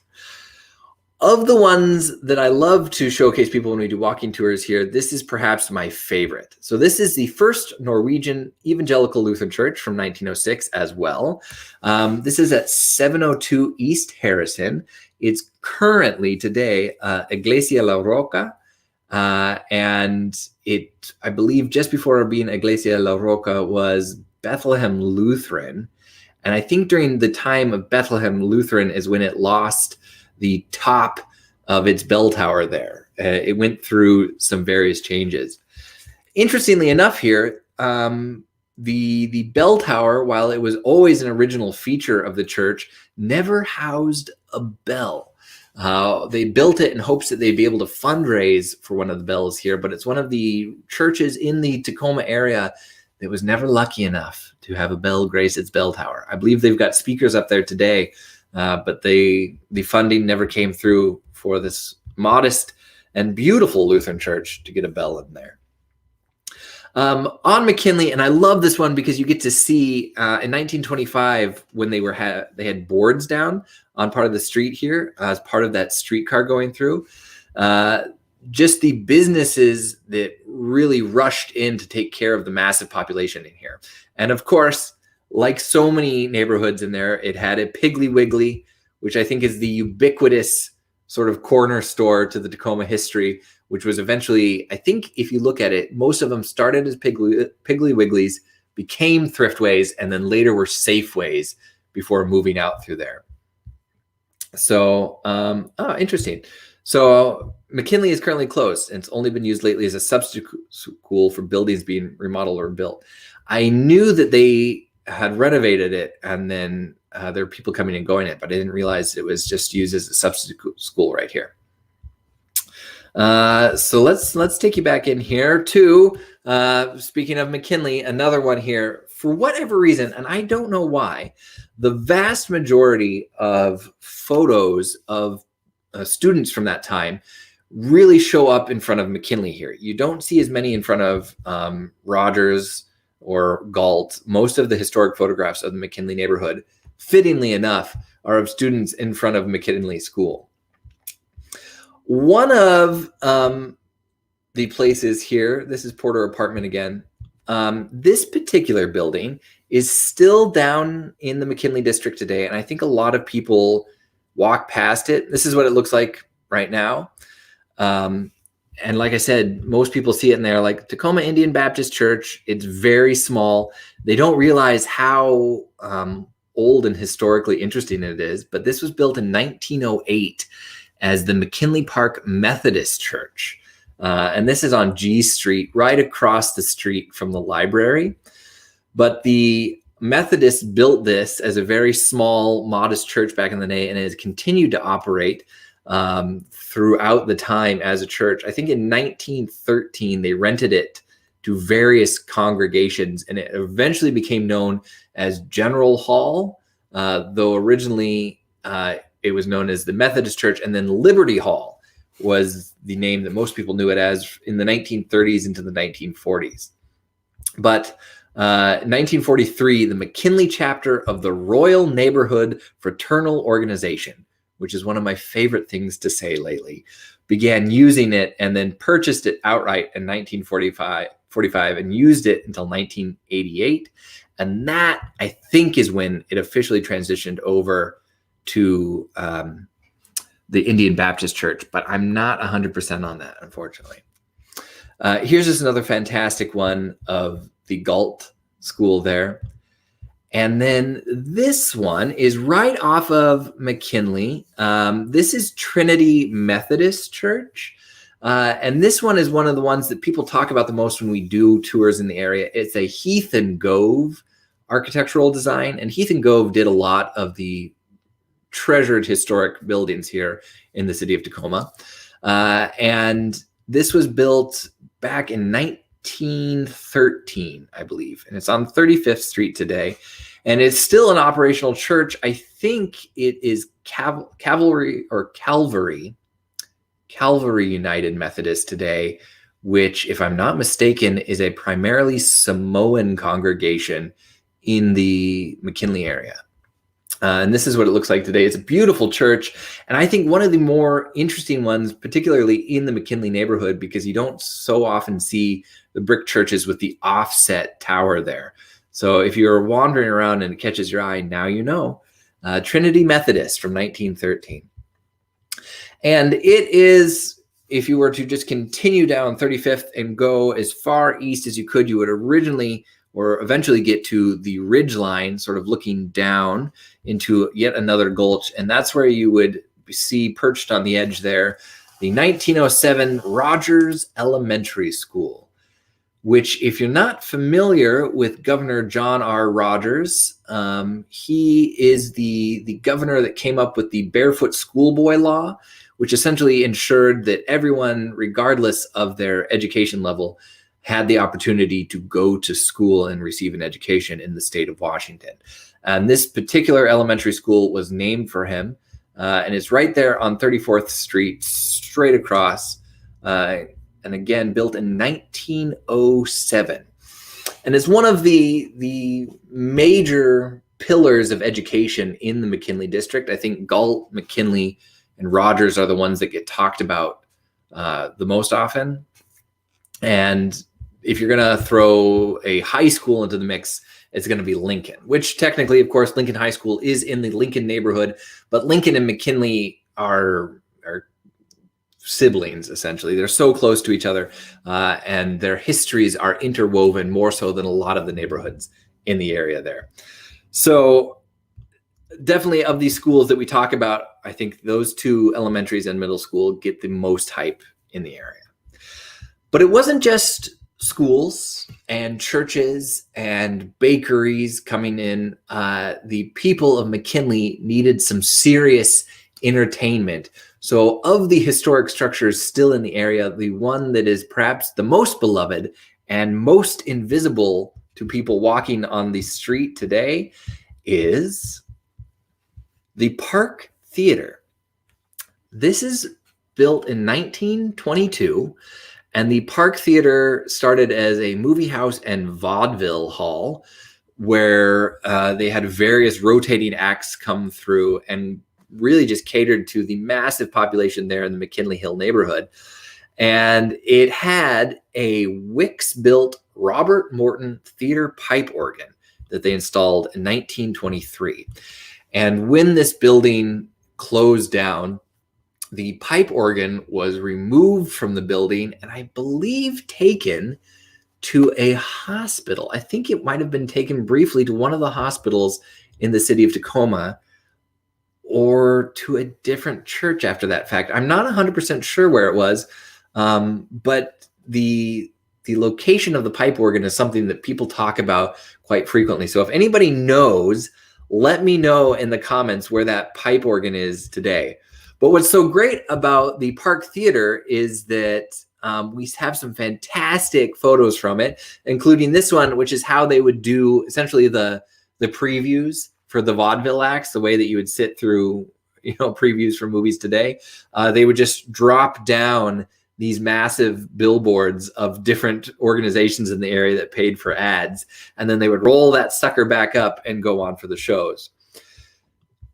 Speaker 1: Of the ones that I love to showcase people when we do walking tours here, this is perhaps my favorite. So this is the first Norwegian Evangelical Lutheran Church from 1906 as well. This is at 702 East Harrison. It's currently today Iglesia La Roca. And it, I believe just before being Iglesia La Roca was Bethlehem Lutheran. And I think during the time of Bethlehem Lutheran is when it lost the top of its bell tower there. It went through some various changes. Interestingly enough here, the bell tower, while it was always an original feature of the church, never housed a bell. They built it in hopes that they'd be able to fundraise for one of the bells here, but it's one of the churches in the Tacoma area that was never lucky enough to have a bell grace its bell tower. I believe they've got speakers up there today, but the funding never came through for this modest and beautiful Lutheran church to get a bell in there. On McKinley, and I love this one because you get to see in 1925 when they had boards down on part of the street here as part of that streetcar going through. Just the businesses that really rushed in to take care of the massive population in here. And of course, like so many neighborhoods in there, it had a Piggly Wiggly, which I think is the ubiquitous sort of corner store to the Tacoma history, which was eventually, I think if you look at it, most of them started as Piggly Wigglies, became Thriftways, and then later were Safeways before moving out through there. So, interesting. So McKinley is currently closed, and it's only been used lately as a substitute school for buildings being remodeled or built. I knew that they had renovated it, and then there were people coming and going it, but I didn't realize it was just used as a substitute school right here. So let's take you back in here to, speaking of McKinley, another one here. For whatever reason, and I don't know why, the vast majority of photos of students from that time really show up in front of McKinley here. You don't see as many in front of Rogers or Galt. Most of the historic photographs of the McKinley neighborhood, fittingly enough, are of students in front of McKinley School. One of the places here, this is Porter Apartment again. This particular building is still down in the McKinley district today, and I think a lot of people walk past it. This is what it looks like right now. And like I said, most people see it and they're like, Tacoma Indian Baptist Church. It's very small. They don't realize how old and historically interesting it is, but this was built in 1908 as the McKinley Park Methodist Church. And this is on G Street, right across the street from the library. But the Methodists built this as a very small, modest church back in the day, and it has continued to operate throughout the time as a church. I think in 1913, they rented it to various congregations, and it eventually became known as General Hall, though originally it was known as the Methodist Church, and then Liberty Hall was the name that most people knew it as in the 1930s into the 1940s. But 1943, the McKinley chapter of the Royal Neighborhood Fraternal Organization, which is one of my favorite things to say lately, began using it and then purchased it outright in 1945 and used it until 1988. And that, I think, is when it officially transitioned over to the Indian Baptist Church, but I'm not 100% on that, unfortunately. Here's just another fantastic one of the Galt School there. And then this one is right off of McKinley. This is Trinity Methodist Church. And this one is one of the ones that people talk about the most when we do tours in the area. It's a Heath and Gove architectural design. And Heath and Gove did a lot of the treasured historic buildings here in the city of Tacoma. And this was built back in 1913, I believe. And it's on 35th Street today. And it's still an operational church. I think it is Calvary United Methodist today, which, if I'm not mistaken, is a primarily Samoan congregation in the McKinley area. And this is what it looks like today. It's a beautiful church. And I think one of the more interesting ones, particularly in the McKinley neighborhood, because you don't so often see the brick churches with the offset tower there. So if you're wandering around and it catches your eye, now you know. Trinity Methodist from 1913. And it is, if you were to just continue down 35th and go as far east as you could, you would originally or eventually get to the ridge line, sort of looking down into yet another gulch. And that's where you would see perched on the edge there, the 1907 Rogers Elementary School, which, if you're not familiar with Governor John R. Rogers, he is the governor that came up with the barefoot schoolboy law, which essentially ensured that everyone, regardless of their education level, had the opportunity to go to school and receive an education in the state of Washington. And this particular elementary school was named for him, and it's right there on 34th Street, straight across and again, built in 1907. And it's one of the major pillars of education in the McKinley district. I think Galt, McKinley, and Rogers are the ones that get talked about the most often. And if you're going to throw a high school into the mix, it's going to be Lincoln, which technically, of course, Lincoln High School is in the Lincoln neighborhood, but Lincoln and McKinley are siblings, essentially. They're so close to each other, and their histories are interwoven more so than a lot of the neighborhoods in the area there. So definitely of these schools that we talk about, I think those two elementaries and middle school get the most hype in the area. But it wasn't just schools and churches and bakeries coming in. The people of McKinley needed some serious entertainment. So of the historic structures still in the area, the one that is perhaps the most beloved and most invisible to people walking on the street today is the Park Theater. This is built in 1922, and the Park Theater started as a movie house and vaudeville hall where they had various rotating acts come through and really just catered to the massive population there in the McKinley Hill neighborhood. And it had a Wicks-built Robert Morton theater pipe organ that they installed in 1923. And when this building closed down, the pipe organ was removed from the building and I believe taken to a hospital. I think it might have been taken briefly to one of the hospitals in the city of Tacoma, or to a different church after that fact. I'm not 100% sure where it was, but the location of the pipe organ is something that people talk about quite frequently. So if anybody knows, let me know in the comments where that pipe organ is today. But what's so great about the Park Theater is that we have some fantastic photos from it, including this one, which is how they would do essentially the previews for the vaudeville acts, the way that you would sit through, previews for movies today. They would just drop down these massive billboards of different organizations in the area that paid for ads, and then they would roll that sucker back up and go on for the shows.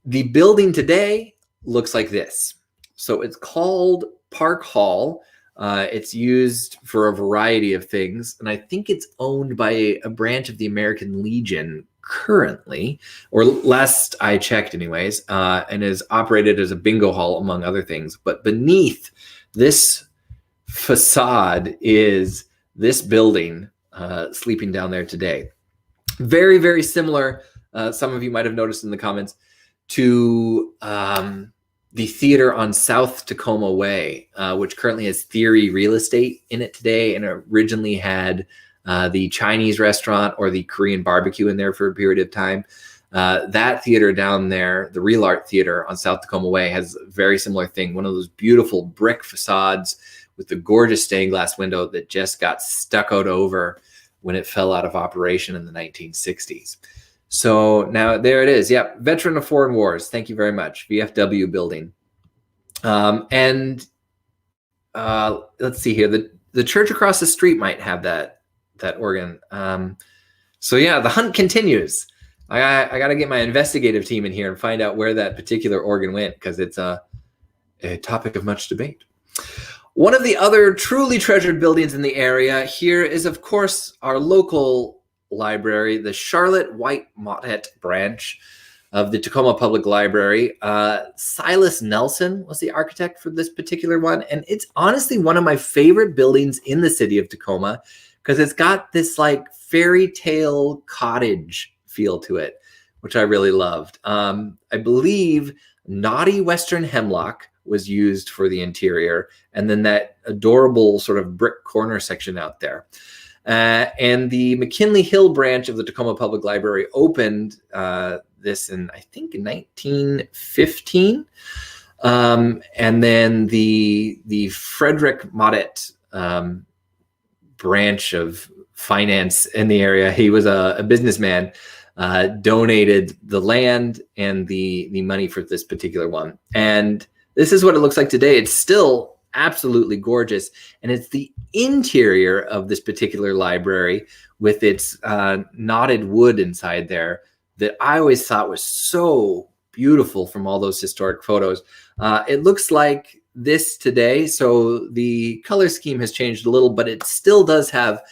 Speaker 1: The building today looks like this. So it's called Park Hall. It's used for a variety of things, and I think it's owned by a branch of the American Legion currently, or last I checked anyways, and is operated as a bingo hall among other things. But beneath this facade is this building sleeping down there today. Very, very similar, some of you might have noticed in the comments, to the theater on South Tacoma Way, which currently has Theory Real Estate in it today, and originally had the Chinese restaurant or the Korean barbecue in there for a period of time. That theater down there, the Real Art Theater on South Tacoma Way, has a very similar thing. One of those beautiful brick facades with the gorgeous stained glass window that just got stuccoed over when it fell out of operation in the 1960s. So now there it is. Yep. Veteran of Foreign Wars. Thank you very much. VFW building. Let's see here. The church across the street might have that organ. So yeah, the hunt continues. I got to get my investigative team in here and find out where that particular organ went, because it's a topic of much debate. One of the other truly treasured buildings in the area here is, of course, our local library, the Charlotte White Mottet branch of the Tacoma Public Library. Silas Nelson was the architect for this particular one, and it's honestly one of my favorite buildings in the city of Tacoma, because it's got this like fairy tale cottage feel to it, which I really loved. I believe naughty Western hemlock was used for the interior, and then that adorable sort of brick corner section out there. And the McKinley Hill branch of the Tacoma Public Library opened this in, I think, 1915. And then the Frederick Mottet branch of finance in the area, he was a businessman, donated the land and the money for this particular one. And this is what it looks like today. It's still absolutely gorgeous. And it's the interior of this particular library with its knotted wood inside there that I always thought was so beautiful from all those historic photos. It looks like this today. So the color scheme has changed a little, but it still does have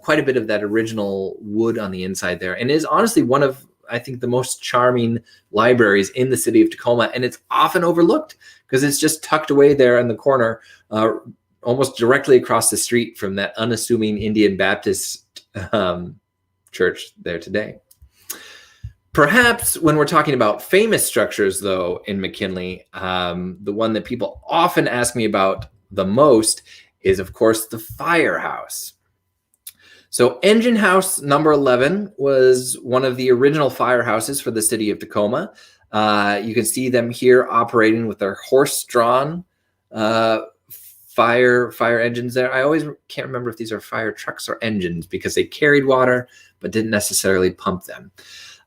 Speaker 1: quite a bit of that original wood on the inside there, and is honestly one of, I think, the most charming libraries in the city of Tacoma. And it's often overlooked because it's just tucked away there in the corner, almost directly across the street from that unassuming Indian Baptist church there today. Perhaps when we're talking about famous structures, though, in McKinley, the one that people often ask me about the most is, of course, the firehouse. So Engine House number 11 was one of the original firehouses for the city of Tacoma. You can see them here operating with their horse-drawn fire engines there. I always can't remember if these are fire trucks or engines because they carried water but didn't necessarily pump them.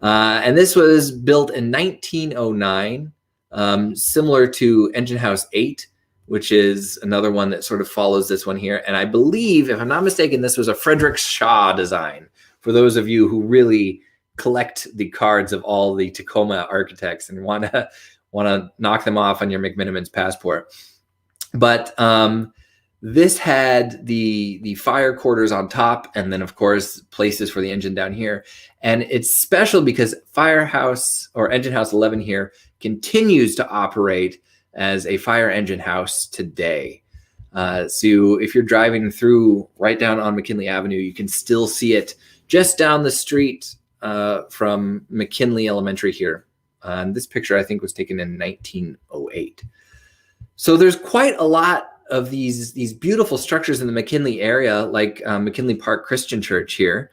Speaker 1: And this was built in 1909, similar to Engine House 8, which is another one that sort of follows this one here. And I believe, if I'm not mistaken, this was a Frederick Shaw design, for those of you who really collect the cards of all the Tacoma architects and want to knock them off on your McMiniman's passport. But this had the fire quarters on top, and then, of course, places for the engine down here. And it's special because Firehouse, or Engine House 11 here, continues to operate as a fire engine house today. So if you're driving through right down on McKinley Avenue, you can still see it just down the street from McKinley Elementary here. And this picture, I think, was taken in 1908. So there's quite a lot of these beautiful structures in the McKinley area, like McKinley Park Christian Church here,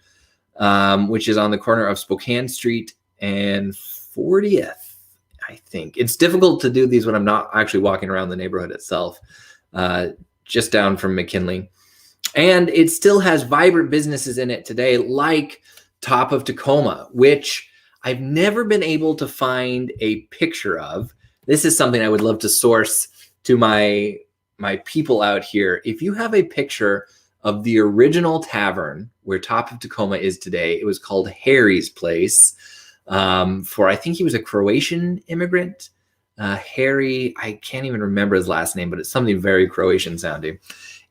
Speaker 1: which is on the corner of Spokane Street and 40th. I think it's difficult to do these when I'm not actually walking around the neighborhood itself, just down from McKinley. And it still has vibrant businesses in it today, like Top of Tacoma, which I've never been able to find a picture of. This is something I would love to source to my people out here. If you have a picture of the original tavern where Top of Tacoma is today, it was called Harry's Place. I think he was a Croatian immigrant. Harry, I can't even remember his last name, but it's something very Croatian sounding.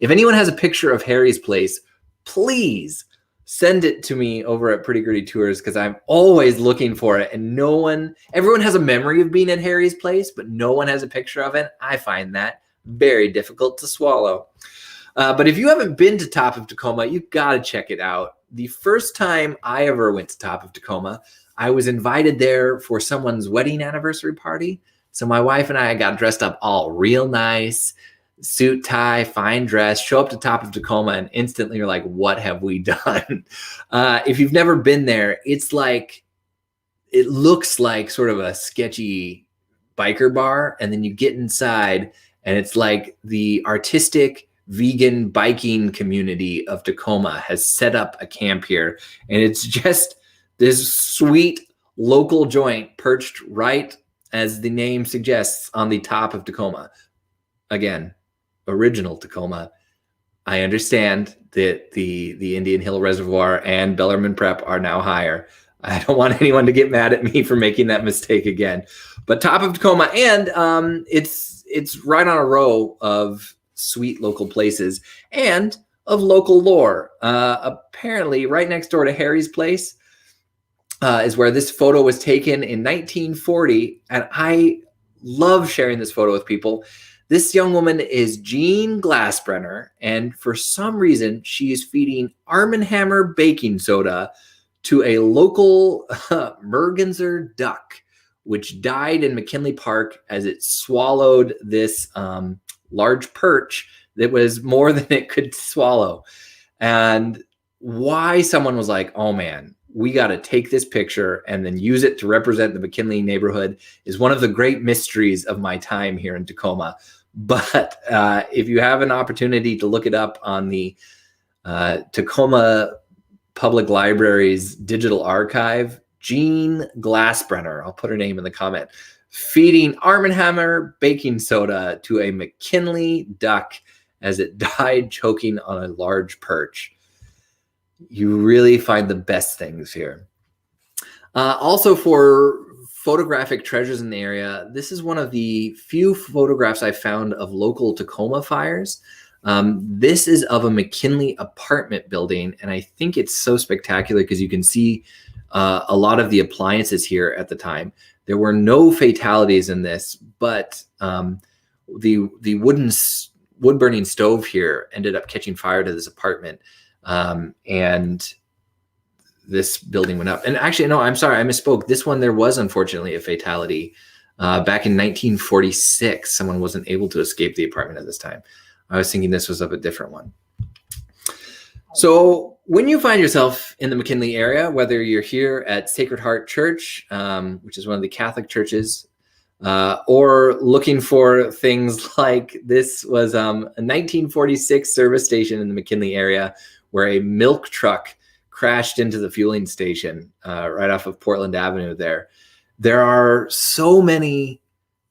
Speaker 1: If anyone has a picture of Harry's Place, please send it to me over at Pretty Gritty Tours, because I'm always looking for it. And everyone has a memory of being at Harry's Place, but no one has a picture of it. I find that very difficult to swallow. But if you haven't been to Top of Tacoma, you've got to check it out. The first time I ever went to Top of Tacoma, I was invited there for someone's wedding anniversary party. So my wife and I got dressed up all real nice, suit, tie, fine dress, show up to Top of Tacoma, and instantly you're like, what have we done? If you've never been there, it looks like sort of a sketchy biker bar. And then you get inside and it's like the artistic vegan biking community of Tacoma has set up a camp here. And it's just this sweet local joint perched right, as the name suggests, on the top of Tacoma. Again, original Tacoma. I understand that the Indian Hill Reservoir and Bellarmine Prep are now higher. I don't want anyone to get mad at me for making that mistake again. But Top of Tacoma, and it's right on a row of sweet local places and of local lore. Apparently, right next door to Harry's Place is where this photo was taken in 1940, and I love sharing this photo with people. This young woman is Jean Glassbrenner, and for some reason, she is feeding Arm & Hammer baking soda to a local merganser duck, which died in McKinley Park as it swallowed this large perch that was more than it could swallow. And why someone was like, oh man, we got to take this picture and then use it to represent the McKinley neighborhood is one of the great mysteries of my time here in Tacoma. But if you have an opportunity to look it up on the Tacoma Public Library's digital archive, Jean Glassbrenner, I'll put her name in the comment, feeding Arm & Hammer baking soda to a McKinley duck as it died choking on a large perch. You really find the best things here. Also, for photographic treasures in the area, this is one of the few photographs I found of local Tacoma fires. This is of a McKinley apartment building, and I think it's so spectacular because you can see a lot of the appliances here at the time. There were no fatalities in this, but the wood burning stove here ended up catching fire to this apartment, and this building went up. And actually, no, I'm sorry, I misspoke. This one, there was unfortunately a fatality back in 1946. Someone wasn't able to escape the apartment at this time. I was thinking this was of a different one. So when you find yourself in the McKinley area, whether you're here at Sacred Heart Church, which is one of the Catholic churches, or looking for things like this was a 1946 service station in the McKinley area where a milk truck crashed into the fueling station right off of Portland Avenue there. There are so many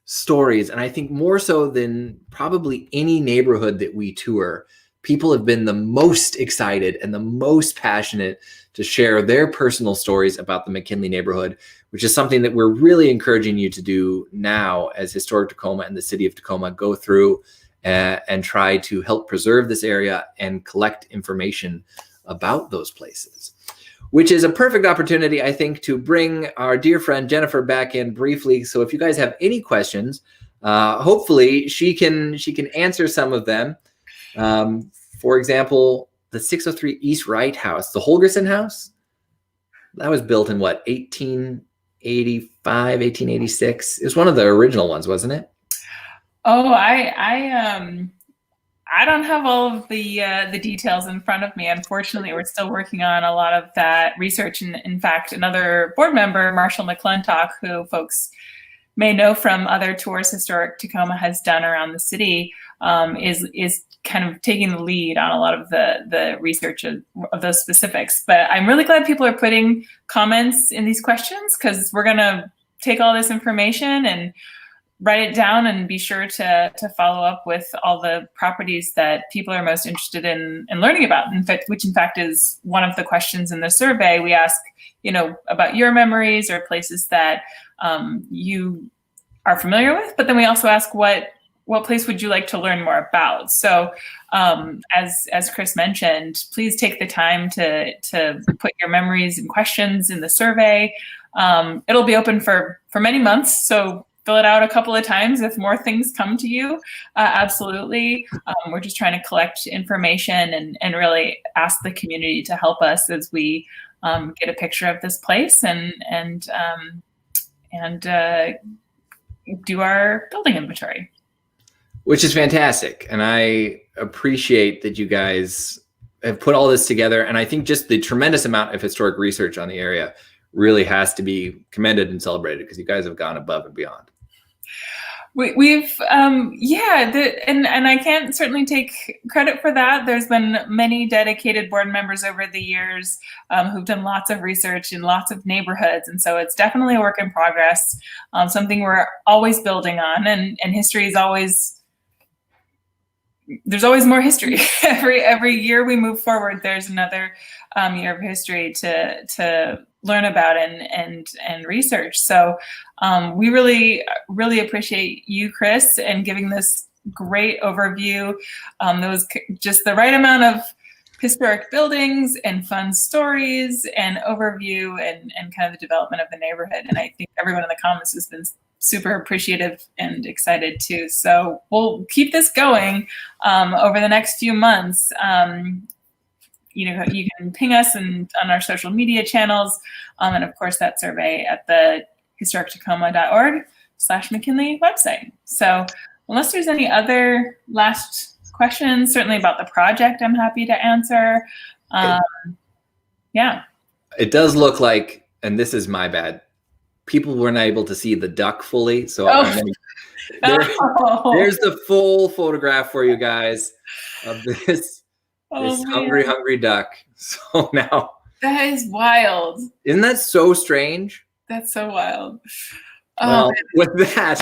Speaker 1: stories, and I think more so than probably any neighborhood that we tour, people have been the most excited and the most passionate to share their personal stories about the McKinley neighborhood, which is something that we're really encouraging you to do now as Historic Tacoma and the City of Tacoma go through and try to help preserve this area and collect information about those places, which is a perfect opportunity, I think, to bring our dear friend Jennifer back in briefly. So if you guys have any questions, hopefully she can answer some of them. For example, the 603 East Wright House, the Holgerson House, that was built in what, 1885, 1886? It was one of the original ones, wasn't it?
Speaker 2: Oh, I don't have all of the details in front of me. Unfortunately, we're still working on a lot of that research. And in fact, another board member, Marshall McClintock, who folks may know from other tours Historic Tacoma has done around the city, is kind of taking the lead on a lot of the research of those specifics. But I'm really glad people are putting comments in these questions, because we're going to take all this information and write it down and be sure to follow up with all the properties that people are most interested in learning about. In fact, which in fact is one of the questions in the survey. We ask, about your memories or places that you are familiar with, but then we also ask what place would you like to learn more about? So as Chris mentioned, please take the time to put your memories and questions in the survey. It'll be open for many months, so fill it out a couple of times if more things come to you. Absolutely. We're just trying to collect information and really ask the community to help us as we get a picture of this place and do our building inventory.
Speaker 1: Which is fantastic. And I appreciate that you guys have put all this together. And I think just the tremendous amount of historic research on the area really has to be commended and celebrated, because you guys have gone above and beyond.
Speaker 2: We've and I can't certainly take credit for that. There's been many dedicated board members over the years who've done lots of research in lots of neighborhoods, and so it's definitely a work in progress, something we're always building on, and history is always, there's always more history. Every year we move forward, there's another year of history to learn about and research. So we really appreciate you, Chris, and giving this great overview. There was just the right amount of historic buildings and fun stories and overview and kind of the development of the neighborhood. And I think everyone in the comments has been super appreciative and excited too. So we'll keep this going over the next few months. You can ping us on our social media channels, and of course that survey at the historictacoma.org/McKinley website. So unless there's any other last questions, certainly about the project, I'm happy to answer. Yeah.
Speaker 1: It does look like, and this is my bad, people weren't able to see the duck fully. So there's the full photograph for you guys of this. This hungry duck. So now
Speaker 2: that is wild.
Speaker 1: Isn't that so strange?
Speaker 2: That's so wild.
Speaker 1: Well, with that,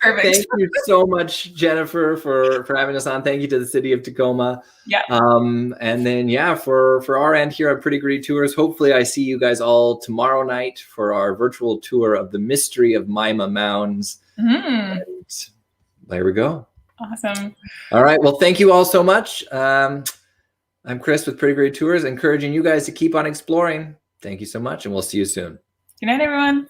Speaker 2: Perfect.
Speaker 1: thank you so much, Jennifer, for having us on. Thank you to the City of Tacoma.
Speaker 2: Yeah.
Speaker 1: And then, yeah, for our end here at Pretty Great Tours, hopefully I see you guys all tomorrow night for our virtual tour of the Mystery of Maima Mounds. And there we go.
Speaker 2: Awesome.
Speaker 1: All right. Well, thank you all so much. I'm Chris with Pretty Great Tours, encouraging you guys to keep on exploring. Thank you so much, and we'll see you soon.
Speaker 2: Good night, everyone.